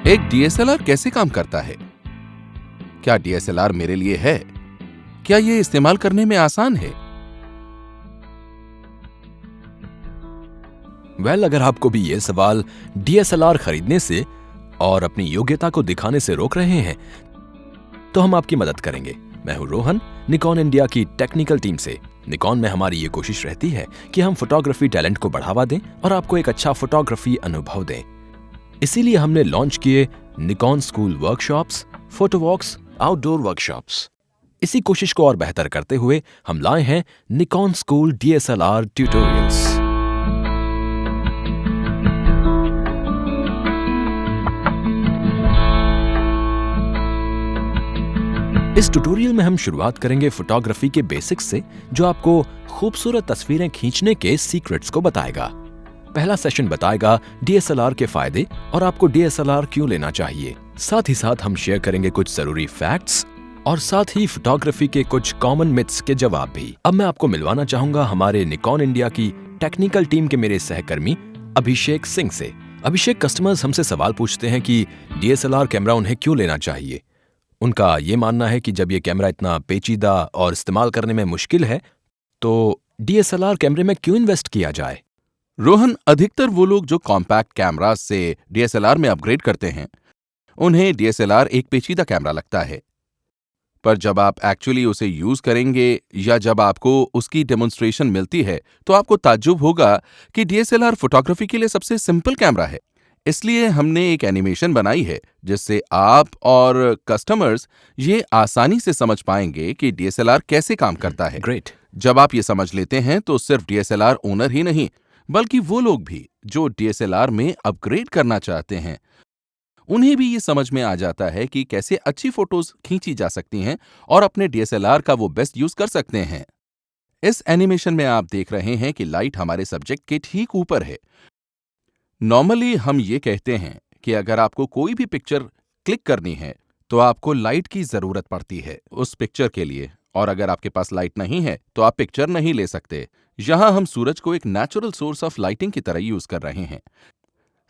एक डीएसएलआर कैसे काम करता है? क्या डीएसएलआर मेरे लिए है? क्या ये इस्तेमाल करने में आसान है? अगर आपको भी ये सवाल डीएसएलआर खरीदने से और अपनी योग्यता को दिखाने से रोक रहे हैं, तो हम आपकी मदद करेंगे। मैं हूं रोहन, निकॉन इंडिया की टेक्निकल टीम से। निकॉन में हमारी ये कोशिश रहती है कि हम फोटोग्राफी टैलेंट को बढ़ावा दें और आपको एक अच्छा फोटोग्राफी अनुभव दें। इसीलिए हमने लॉन्च किए निकॉन स्कूल वर्कशॉप्स, फोटो वॉक्स, आउटडोर वर्कशॉप्स। इसी कोशिश को और बेहतर करते हुए हम लाए हैं निकॉन स्कूल डीएसएलआर ट्यूटोरियल्स। इस ट्यूटोरियल में हम शुरुआत करेंगे फोटोग्राफी के बेसिक्स से, जो आपको खूबसूरत तस्वीरें खींचने के सीक्रेट्स को बताएगा। पहला सेशन बताएगा डीएसएलआर के फायदे और आपको डीएसएलआर क्यों लेना चाहिए। साथ ही साथ हम शेयर करेंगे कुछ जरूरी फैक्ट्स और साथ ही फोटोग्राफी के कुछ कॉमन मिथ्स के जवाब भी। अब मैं आपको मिलवाना चाहूंगा हमारे निकॉन इंडिया की टेक्निकल टीम के मेरे सहकर्मी अभिषेक सिंह से। अभिषेक, कस्टमर्स हमसे सवाल पूछते हैं कि डीएसएलआर कैमरा उन्हें क्यों लेना चाहिए। उनका ये मानना है कि जब ये कैमरा इतना पेचीदा और इस्तेमाल करने में मुश्किल है, तो डीएसएलआर कैमरे में क्यों इन्वेस्ट किया जाए। रोहन, अधिकतर वो लोग जो कॉम्पैक्ट कैमरा से डीएसएलआर में अपग्रेड करते हैं, उन्हें डीएसएलआर एक पेचीदा कैमरा लगता है। पर जब आप एक्चुअली उसे यूज करेंगे या जब आपको उसकी डेमोन्स्ट्रेशन मिलती है, तो आपको ताज्जुब होगा कि डीएसएलआर फोटोग्राफी के लिए सबसे सिंपल कैमरा है। इसलिए हमने एक एनिमेशन बनाई है जिससे आप और कस्टमर्स ये आसानी से समझ पाएंगे कि डीएसएलआर कैसे काम करता है। ग्रेट। जब आप ये समझ लेते हैं तो सिर्फ डीएसएलआर ओनर ही नहीं, बल्कि वो लोग भी जो डीएसएलआर में अपग्रेड करना चाहते हैं, उन्हें भी ये समझ में आ जाता है कि कैसे अच्छी फोटोज खींची जा सकती हैं और अपने डीएसएलआर का वो बेस्ट यूज कर सकते हैं। इस एनिमेशन में आप देख रहे हैं कि लाइट हमारे सब्जेक्ट के ठीक ऊपर है। नॉर्मली हम ये कहते हैं कि अगर आपको कोई भी पिक्चर क्लिक करनी है तो आपको लाइट की जरूरत पड़ती है उस पिक्चर के लिए, और अगर आपके पास लाइट नहीं है तो आप पिक्चर नहीं ले सकते। यहां हम सूरज को एक नेचुरल सोर्स ऑफ लाइटिंग की तरह यूज कर रहे हैं।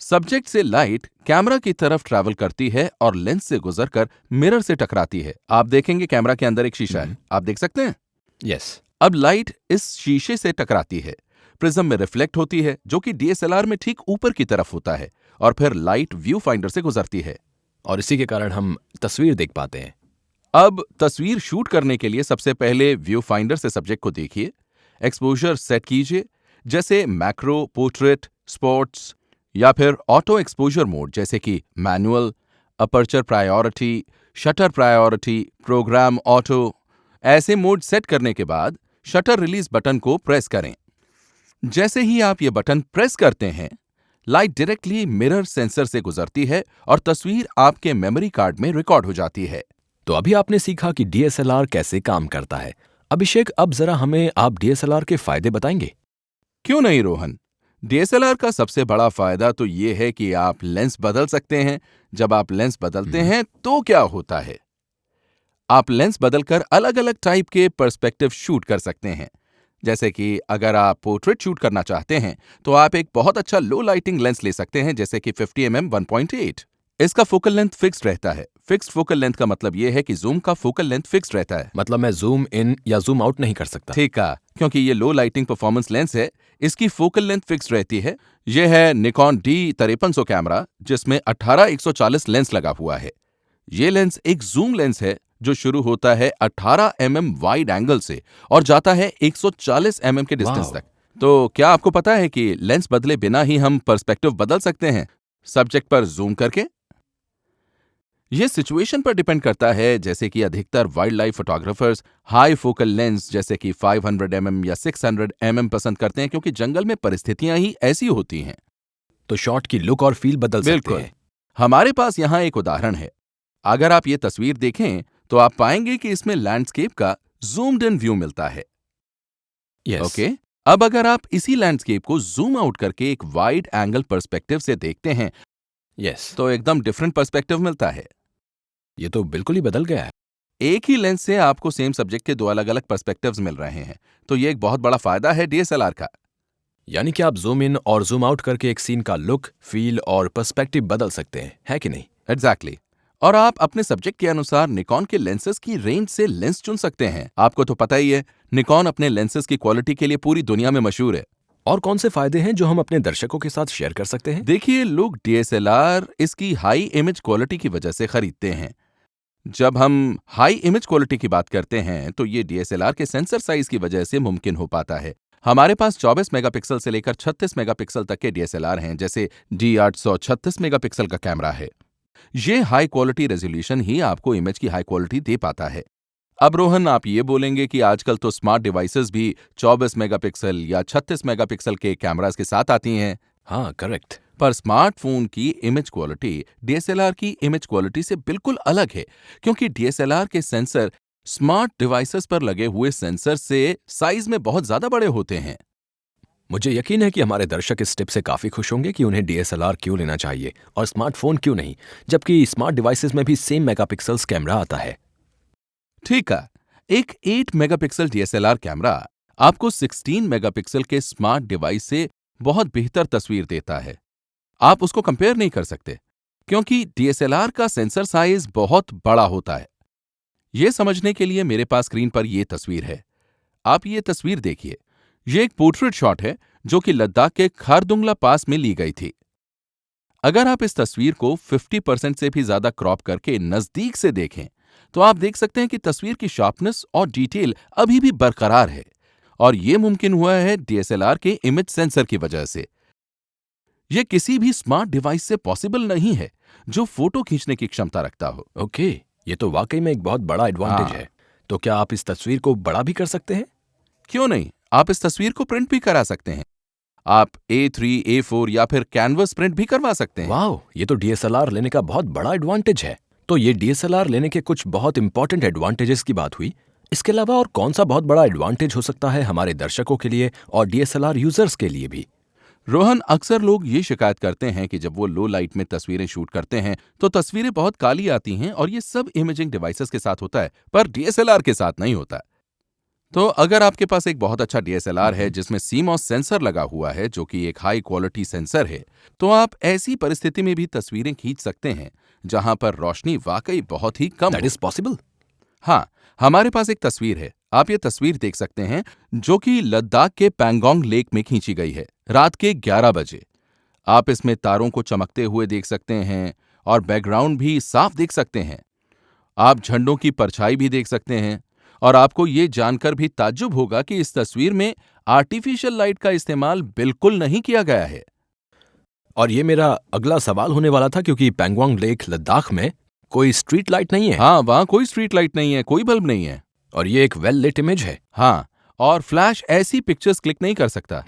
सब्जेक्ट से लाइट कैमरा की तरफ ट्रैवल करती है और लेंस से गुजरकर मिरर से टकराती है। आप देखेंगे कैमरा के अंदर एक शीशा है, आप देख सकते हैं? यस। अब लाइट इस शीशे से टकराती है, प्रिज्म में रिफ्लेक्ट होती है जो कि डीएसएलआर में ठीक ऊपर की तरफ होता है, और फिर लाइट व्यू फाइंडर से गुजरती है और इसी के कारण हम तस्वीर देख पाते हैं। अब तस्वीर शूट करने के लिए सबसे पहले व्यू फाइंडर से सब्जेक्ट को देखिए, एक्सपोजर सेट कीजिए, जैसे मैक्रो, पोर्ट्रेट, स्पोर्ट्स या फिर ऑटो एक्सपोजर मोड जैसे कि manual, aperture priority, shutter priority, program auto. ऐसे मोड सेट करने के बाद शटर रिलीज बटन को प्रेस करें। जैसे ही आप ये बटन प्रेस करते हैं, लाइट डायरेक्टली मिरर सेंसर से गुजरती है और तस्वीर आपके मेमोरी कार्ड में रिकॉर्ड हो जाती है। तो अभी आपने सीखा कि डीएसएलआर कैसे काम करता है। अभिषेक, अब जरा हमें आप डीएसएलआर के फायदे बताएंगे। क्यों नहीं रोहन, डीएसएलआर का सबसे बड़ा फायदा तो ये है कि आप लेंस बदल सकते हैं। जब आप लेंस बदलते हैं तो क्या होता है, आप लेंस बदलकर अलग अलग टाइप के पर्सपेक्टिव शूट कर सकते हैं। जैसे कि अगर आप पोर्ट्रेट शूट करना चाहते हैं तो आप एक बहुत अच्छा लो लाइटिंग लेंस ले सकते हैं, जैसे कि 50mm 1.8। इसका फोकल लेंथ फिक्स्ड रहता है। फिक्स्ड फोकल लेंथ का मतलब यह है कि जूम का फोकल लेंथ फिक्स्ड रहता है। मतलब मैं जूम इन या जूम आउट नहीं कर सकता। ठीक है, क्योंकि ये लो लाइटिंग परफॉर्मेंस लेंस है, इसकी फोकल लेंथ फिक्स्ड रहती है। यह है निकॉन D5300 कैमरा, जिसमें 18-140 लेंस लगा हुआ है। ये लेंस एक जूम लेंस है जो शुरू होता है 18mm वाइड एंगल से और जाता है 140mm के डिस्टेंस तक। तो क्या आपको पता है कि लेंस बदले बिना ही हम पर्सपेक्टिव बदल सकते हैं सब्जेक्ट पर जूम करके? यह सिचुएशन पर डिपेंड करता है, जैसे कि अधिकतर wild life photographers high focal lens जैसे कि 500mm या 600mm पसंद करते हैं, क्योंकि जंगल में परिस्थितियां ही ऐसी होती हैं। तो शॉट की लुक और फील बदल सकते बिल्कुल। हैं। हमारे पास यहाँ एक उदाहरण है। अगर आप ये तस्वीर देखें तो आप पाएंगे कि इसमें लैंडस्केप का जूम्ड इन व्यू मिलता है। यस। ओके, अब अगर आप इसी लैंडस्केप को जूम आउट करके एक वाइड एंगल पर्सपेक्टिव से देखते हैं यस, तो एकदम डिफरेंट पर्सपेक्टिव मिलता है। ये तो बिल्कुल ही बदल गया है। एक ही लेंस से आपको सेम सब्जेक्ट के दो अलग अलग पर्सपेक्टिव्स मिल रहे हैं, तो ये एक बहुत बड़ा फायदा है डीएसएलआर का। यानी कि आप जूम इन और जूम आउट करके एक सीन का लुक, फील और पर्सपेक्टिव बदल सकते हैं, है कि नहीं? एग्जैक्टली। और आप अपने सब्जेक्ट के अनुसार निकॉन के लेंसेज की रेंज से लेंस चुन सकते हैं। आपको तो पता ही है, निकॉन अपने लेंसेज की क्वालिटी के लिए पूरी दुनिया में मशहूर है। और कौन से फायदे हैं जो हम अपने दर्शकों के साथ शेयर कर सकते हैं? देखिए, लोग डीएसएलआर इसकी हाई इमेज क्वालिटी की वजह से खरीदते हैं। जब हम हाई इमेज क्वालिटी की बात करते हैं तो ये डीएसएलआर के सेंसर साइज की वजह से मुमकिन हो पाता है। हमारे पास 24 मेगापिक्सल से लेकर 36 मेगापिक्सल तक के डीएसएलआर हैं, जैसे D800 36 मेगापिक्सल का कैमरा है। ये हाई क्वालिटी रेजोल्यूशन ही आपको इमेज की हाई क्वालिटी दे पाता है। अब रोहन, आप ये बोलेंगे कि आजकल तो स्मार्ट डिवाइसेस भी 24 मेगापिक्सल या 36 मेगापिक्सल के कैमरास के साथ आती हैं। हाँ, करेक्ट। पर स्मार्टफोन की इमेज क्वालिटी डीएसएलआर की इमेज क्वालिटी से बिल्कुल अलग है, क्योंकि डीएसएलआर के सेंसर स्मार्ट डिवाइसेस पर लगे हुए सेंसर से साइज में बहुत ज्यादा बड़े होते हैं। मुझे यकीन है कि हमारे दर्शक इस टिप से काफी खुश होंगे कि उन्हें डीएसएलआर क्यों लेना चाहिए और स्मार्टफोन क्यों नहीं, जबकि स्मार्ट डिवाइसेस में भी सेम मेगापिक्सल्स कैमरा आता है। ठीक है, एक 8 मेगापिक्सल डीएसएलआर कैमरा आपको 16 मेगापिक्सल के स्मार्ट डिवाइस से बहुत बेहतर तस्वीर देता है। आप उसको कंपेयर नहीं कर सकते, क्योंकि डीएसएलआर का सेंसर साइज बहुत बड़ा होता है। यह समझने के लिए मेरे पास स्क्रीन पर यह तस्वीर है। आप ये तस्वीर देखिए। यह एक पोर्ट्रेट शॉट है जो कि लद्दाख के खारदुंगला पास में ली गई थी। अगर आप इस तस्वीर को 50% से भी ज्यादा क्रॉप करके नजदीक से देखें तो आप देख सकते हैं कि तस्वीर की शार्पनेस और डिटेल अभी भी बरकरार है, और यह मुमकिन हुआ है डीएसएलआर के इमेज सेंसर की वजह से। यह किसी भी स्मार्ट डिवाइस से पॉसिबल नहीं है जो फोटो खींचने की क्षमता रखता हो। ओके, ये तो वाकई में एक बहुत बड़ा एडवांटेज हाँ। है। तो क्या आप इस तस्वीर को बड़ा भी कर सकते हैं? क्यों नहीं, आप इस तस्वीर को प्रिंट भी करा सकते हैं। आप A3, A4 या फिर कैनवस प्रिंट भी करवा सकते हैं। वाह, ये तो डीएसएलआर लेने का बहुत बड़ा एडवांटेज है। तो ये डीएसएलआर लेने के कुछ बहुत इंपॉर्टेंट एडवांटेजेस की बात हुई। इसके अलावा और कौन सा बहुत बड़ा एडवांटेज हो सकता है हमारे दर्शकों के लिए और डीएसएलआर यूजर्स के लिए भी? रोहन, अक्सर लोग ये शिकायत करते हैं कि जब वो लो लाइट में तस्वीरें शूट करते हैं तो तस्वीरें बहुत काली आती हैं, और ये सब इमेजिंग डिवाइसेस के साथ होता है, पर डीएसएलआर के साथ नहीं होता। तो अगर आपके पास एक बहुत अच्छा डीएसएलआर है जिसमें सीमॉस सेंसर लगा हुआ है, जो कि एक हाई क्वालिटी सेंसर है, तो आप ऐसी परिस्थिति में भी तस्वीरें खींच सकते हैं जहां पर रोशनी वाकई बहुत ही कम दैट हो। Is possible. हाँ, हमारे पास एक तस्वीर है। आप ये तस्वीर देख सकते हैं जो कि लद्दाख के पैंगोंग लेक में खींची गई है, रात के 11 बजे। आप इसमें तारों को चमकते हुए देख सकते हैं और बैकग्राउंड भी साफ देख सकते हैं। आप झंडों की परछाई भी देख सकते हैं, और आपको ये जानकर भी ताज्जुब होगा कि इस तस्वीर में आर्टिफिशियल लाइट का इस्तेमाल बिल्कुल नहीं किया गया है। और ये मेरा अगला सवाल होने वाला था, क्योंकि पैंगोंग लेक लद्दाख में कोई स्ट्रीट लाइट नहीं है। हाँ, वहां कोई स्ट्रीट लाइट नहीं है, कोई बल्ब नहीं है। और ये एक वेल लिट इमेज है। हाँ, और फ्लैश ऐसी पिक्चर्स क्लिक नहीं कर सकता।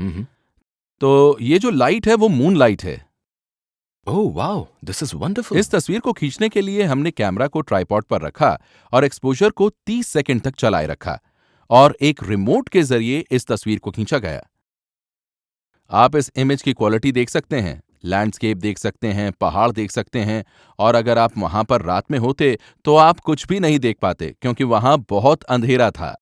तो ये जो लाइट है वो मून लाइट है। Oh wow, this is wonderful. इस तस्वीर को खींचने के लिए हमने कैमरा को ट्राइपॉड पर रखा और एक्सपोजर को 30 सेकंड तक चलाए रखा, और एक रिमोट के जरिए इस तस्वीर को खींचा गया। आप इस इमेज की क्वालिटी देख सकते हैं, लैंडस्केप देख सकते हैं, पहाड़ देख सकते हैं, और अगर आप वहां पर रात में होते तो आप कुछ भी नहीं देख पाते, क्योंकि वहां बहुत अंधेरा था।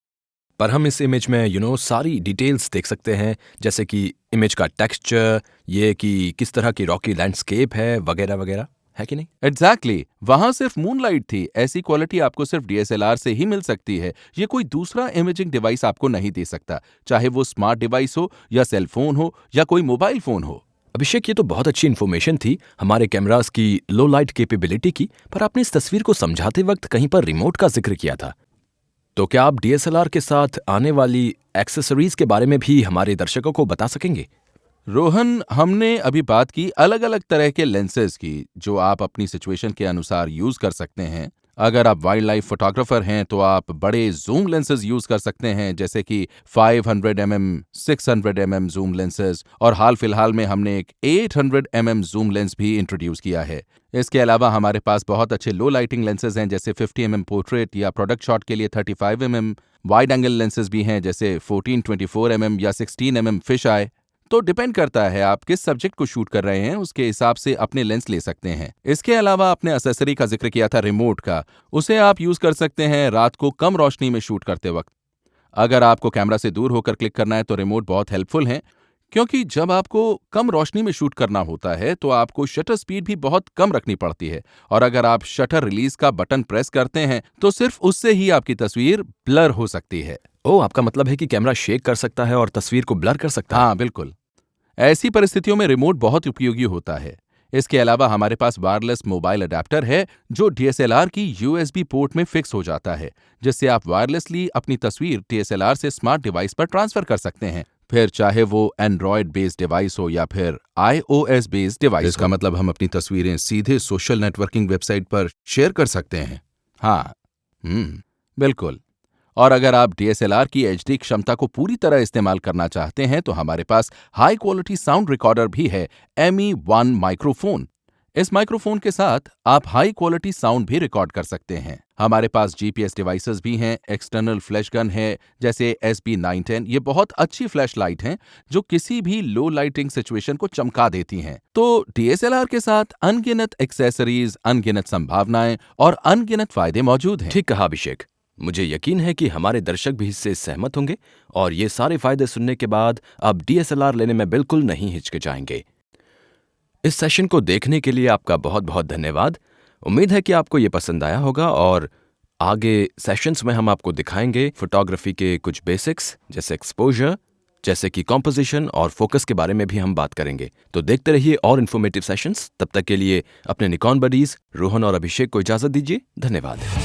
पर हम इस इमेज में सारी डिटेल्स देख सकते हैं, जैसे कि इमेज का टेक्सचर, ये कि किस तरह की रॉकी लैंडस्केप है, वगैरह वगैरह, है कि नहीं? एग्जैक्टली, वहां सिर्फ मूनलाइट थी। ऐसी क्वालिटी आपको सिर्फ डीएसएलआर से ही मिल सकती है। ये कोई दूसरा इमेजिंग डिवाइस आपको नहीं दे सकता, चाहे वो स्मार्ट डिवाइस हो या सेलफोन हो या कोई मोबाइल फोन हो। अभिषेक, ये तो बहुत अच्छी इन्फॉर्मेशन थी हमारे कैमरास की लो लाइट कैपेबिलिटी की, पर आपने इस तस्वीर को समझाते वक्त कहीं पर रिमोट का जिक्र किया था। तो क्या आप डीएसएलआर के साथ आने वाली एक्सेसरीज के बारे में भी हमारे दर्शकों को बता सकेंगे? रोहन, हमने अभी बात की अलग अलग तरह के लेंसेज की जो आप अपनी सिचुएशन के अनुसार यूज कर सकते हैं। अगर आप वाइल्ड लाइफ फोटोग्राफर हैं तो आप बड़े जूम लेंसेज यूज कर सकते हैं, जैसे कि 500 mm, 600 mm जूम लेंसेज, और हाल फिलहाल में हमने एक 800 mm जूम लेंस भी इंट्रोड्यूस किया है। इसके अलावा हमारे पास बहुत अच्छे लो लाइटिंग लेंसेज हैं, जैसे 50 mm पोर्ट्रेट या प्रोडक्ट शॉट के लिए 35 mm, वाइड एंगल लेंसेज भी हैं जैसे 14-24 mm या 16 mm फिश आई। तो डिपेंड करता है आप किस सब्जेक्ट को शूट कर रहे हैं, उसके हिसाब से अपने लेंस ले सकते हैं। इसके अलावा आपने एक्सेसरी का जिक्र किया था रिमोट का, उसे आप यूज कर सकते हैं रात को कम रोशनी में शूट करते वक्त। अगर आपको कैमरा से दूर होकर क्लिक करना है तो रिमोट बहुत हेल्पफुल है, क्योंकि जब आपको कम रोशनी में शूट करना होता है तो आपको शटर स्पीड भी बहुत कम रखनी पड़ती है, और अगर आप शटर रिलीज का बटन प्रेस करते हैं तो सिर्फ उससे ही आपकी तस्वीर ब्लर हो सकती है। ओह, आपका मतलब है कि कैमरा शेक कर सकता है और तस्वीर को ब्लर कर सकता है। हाँ बिल्कुल, ऐसी परिस्थितियों में रिमोट बहुत उपयोगी होता है। इसके अलावा हमारे पास वायरलेस मोबाइल अडेप्टर है जो डीएसएलआर की यूएसबी पोर्ट में फिक्स हो जाता है, जिससे आप वायरलेसली अपनी तस्वीर डीएसएलआर से स्मार्ट डिवाइस पर ट्रांसफर कर सकते हैं, फिर चाहे वो एंड्रॉयड बेस्ड डिवाइस हो या फिर आईओएस बेस्ड डिवाइस। इसका मतलब हम अपनी तस्वीरें सीधे सोशल नेटवर्किंग वेबसाइट पर शेयर कर सकते हैं। हाँ, बिल्कुल। और अगर आप डीएसएलआर की एचडी क्षमता को पूरी तरह इस्तेमाल करना चाहते हैं तो हमारे पास हाई क्वालिटी साउंड रिकॉर्डर भी है, ME1 माइक्रोफोन। इस माइक्रोफोन के साथ आप हाई क्वालिटी साउंड भी रिकॉर्ड कर सकते हैं। हमारे पास जीपीएस डिवाइसेस भी हैं, एक्सटर्नल फ्लैश गन है जैसे SB910। ये बहुत अच्छी फ्लैश लाइट हैं जो किसी भी लो लाइटिंग सिचुएशन को चमका देती हैं। तो डीएसएलआर के साथ अनगिनत एक्सेसरीज, अनगिनत संभावनाएं और अनगिनत फायदे मौजूद हैं। ठीक कहा अभिषेक। मुझे यकीन है कि हमारे दर्शक भी इससे सहमत होंगे और ये सारे फायदे सुनने के बाद अब डीएसएलआर लेने में बिल्कुल नहीं हिचकिचाएंगे। इस सेशन को देखने के लिए आपका बहुत बहुत धन्यवाद। उम्मीद है कि आपको ये पसंद आया होगा और आगे सेशंस में हम आपको दिखाएंगे फोटोग्राफी के कुछ बेसिक्स, जैसे एक्सपोजर, जैसे कि कॉम्पोजिशन और फोकस के बारे में भी हम बात करेंगे। तो देखते रहिए और इन्फॉर्मेटिव सेशंस। तब तक के लिए अपने निकॉन बडीज रोहन और अभिषेक को इजाजत दीजिए। धन्यवाद।